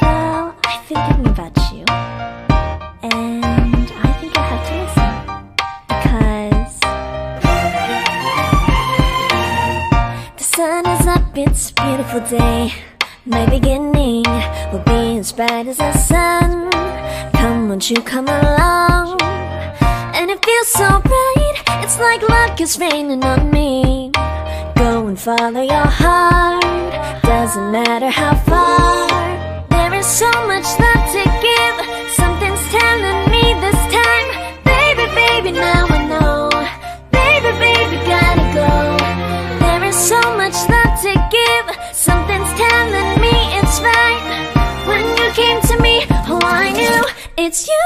Well, I've been thinking about you, and I think I have to listen, because the sun is up, it's a beautiful day. My beginning will be as bright as the sun. Come, won't you come along? And it feels so bright, it's like luck is raining on me. Go and follow your heart, doesn't matter how far. There is so much love to give, something's telling me this time. Baby, baby, now I know. Baby, baby, gotta go. There is so much love to give, something's telling me it's right. When you came to me, oh I knew it's you,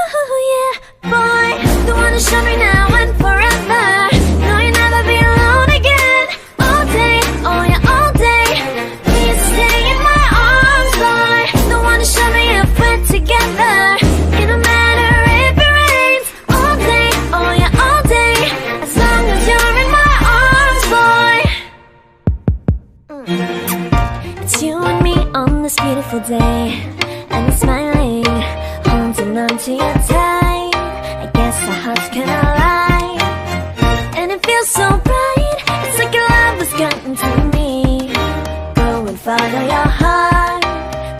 yeah, boy. The one to show me now and forever. No, you'll never be alone again. All day, oh yeah, all day. Please stay in my arms, boy. The one to show me if we're together. It don't matter if it rains. All day, oh yeah, all day. As long as you're in my arms, boy. It's you and me on this beautiful day, and I'm smiling, holding on to you tight. I guess our hearts cannot lie, and it feels so bright. It's like your love has gotten to me. Go and follow your heart,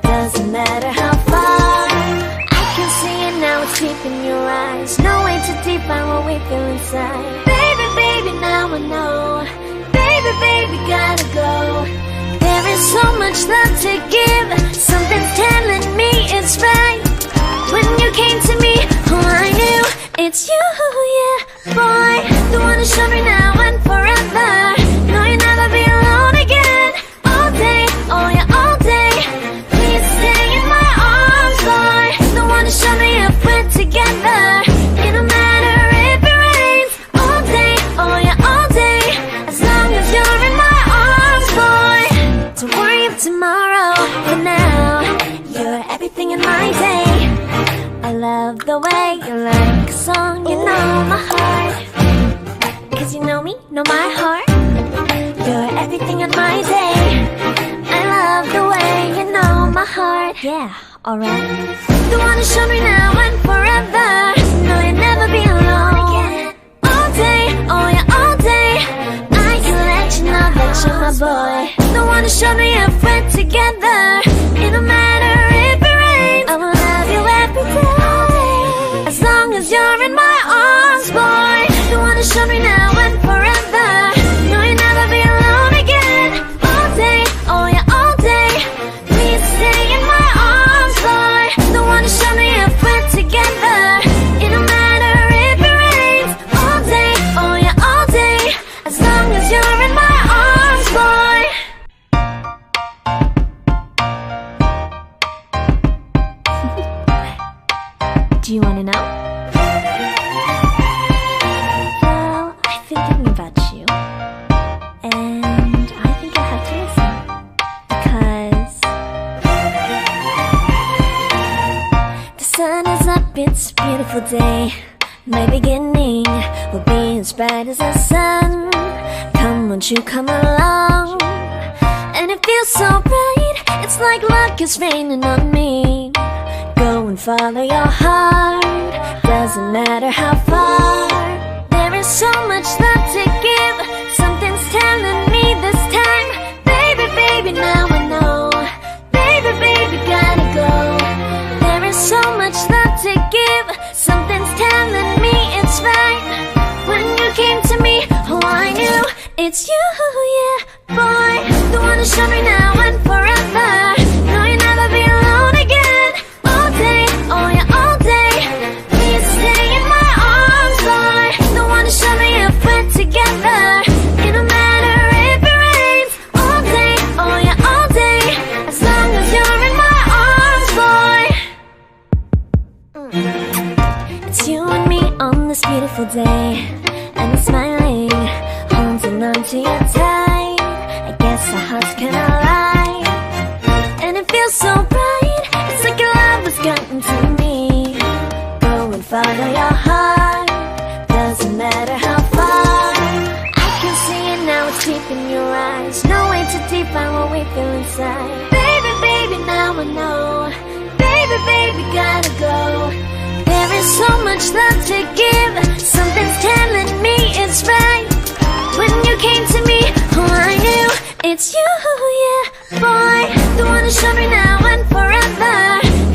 doesn't matter how far. I can see it now, it's deep in your eyes. No way to define what we feel inside. Baby, baby, now I know. Baby, baby, gotta go. There is so much love to give, something's telling me it's right. When you came to me, oh I knew it's you, yeah, boy. The one to show me now and forever. No, you'll never be alone again. All day, oh yeah, all day. Please stay in my arms, boy. The one to show me if we're together. It don't matter if it rains. All day, oh yeah, all day. As long as you're in my arms, boy. Don't worry of tomorrow, for now you're everything in my day. I love the way you like a song, you know my heart. Cause you know me, know my heart. You're everything in my day. I love the way you know my heart. Yeah, alright. The one to show me now and forever. No, you'll never be alone again. All day, oh yeah, all day. I can let you know that you're my boy. The one to show me if we're together. It don't matter if it rains. I will love you every day. As long as you're in my arms, boy. The one to show me now and forever. No, you'll never be alone again. All day, oh yeah, all day. Please stay in my arms, boy. The one to show me if we're together. It don't matter if it rains. All day, oh yeah, all day. As long as you're in my arms, boy. Do you wanna know? Well, I've been thinking about you, and I think I have to listen, because the sun is up, it's a beautiful day. My beginning will be as bright as the sun. Come, won't you come along? And it feels so bright, it's like luck is raining on me. Go and follow your heart, doesn't matter how far. There is so much love to give, something's telling me this time. Baby, baby, now I know. Baby, baby, gotta go. There is so much love to give, something's telling me it's right. When you came to me, oh I knew it's you, yeah, boy. The one to show me now and forever. No, you'll never be alone again. All day, oh yeah, all day. Please stay in my arms, boy. The one to show me if we're together. It don't matter if it rains. All day, oh yeah, all day. As long as you're in my arms, boy. It's you and me on this beautiful day, and I'm smiling, holding on to you tight. I guess our hearts cannot lie, and it feels so bright. It's like your love has gotten to me. Go and follow your heart, doesn't matter how far. I can see it now, it's deep in your eyes. No way to define what we feel inside. Baby, baby, is so much love to give. Something's telling me it's right. When you came to me, oh, I knew it's you, yeah, boy. The one who showed me now and forever.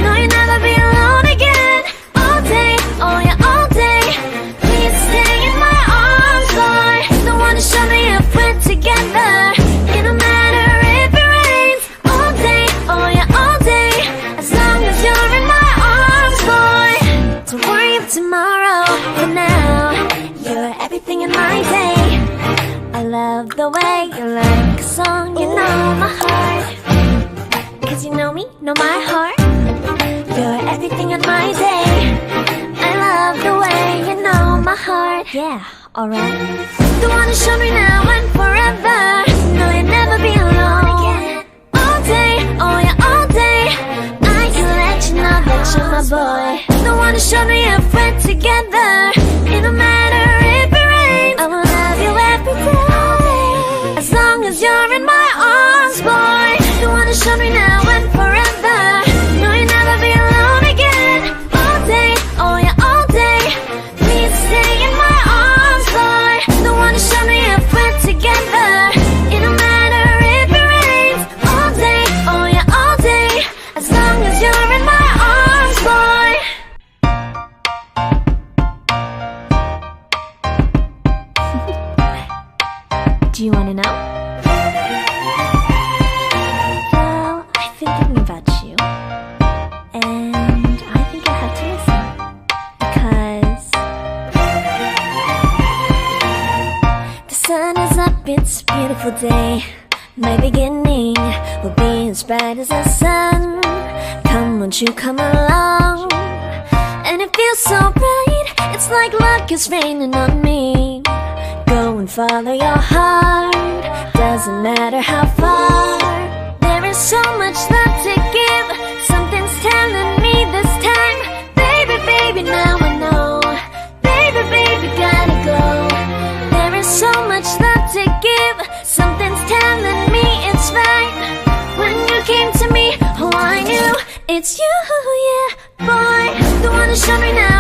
No, you'll never be alone again. All day, oh yeah, all day. Please stay in my arms, boy. The one who showed me if we're together. It don't matter if it rains. All day, oh yeah, all day. As long as you're in my arms, boy. Don't worry about tomorrow. For now, you're everything in my day. I love the way you like a song, you know my heart. Cause you know me, know my heart. You're everything in my day. I love the way you know my heart. Yeah, alright. The one who showed me now and forever. No, you'll never be alone again. All day, oh yeah, all day. I can let you know that you're my boy. The one who showed me if we're together. It don't matter if it rains. I will love you every day. As long as you're in my arms, boy. The one who showed me now and forever. No, you'll never be alone again. All day, oh yeah, all day. Please stay in my arms, boy. The one who showed me if we're together. It don't matter if it rains. All day, oh yeah, all day. As long as you're in my arms, boy. Do you wanna know? Well, I've been thinking about you, and I think I have to listen. Because the sun is up, it's a beautiful day. My beginning will be as bright as the sun. Come, won't you come along? And it feels so bright, it's like luck is raining on me. Go and follow your heart, doesn't matter how far. There is so much love to give. Something's telling me this time. Baby, baby, now I know. Baby, baby, gotta go. There is so much love to give. Something's telling me it's right. When you came to me, oh, I knew it's you, yeah, boy. The one who showed me now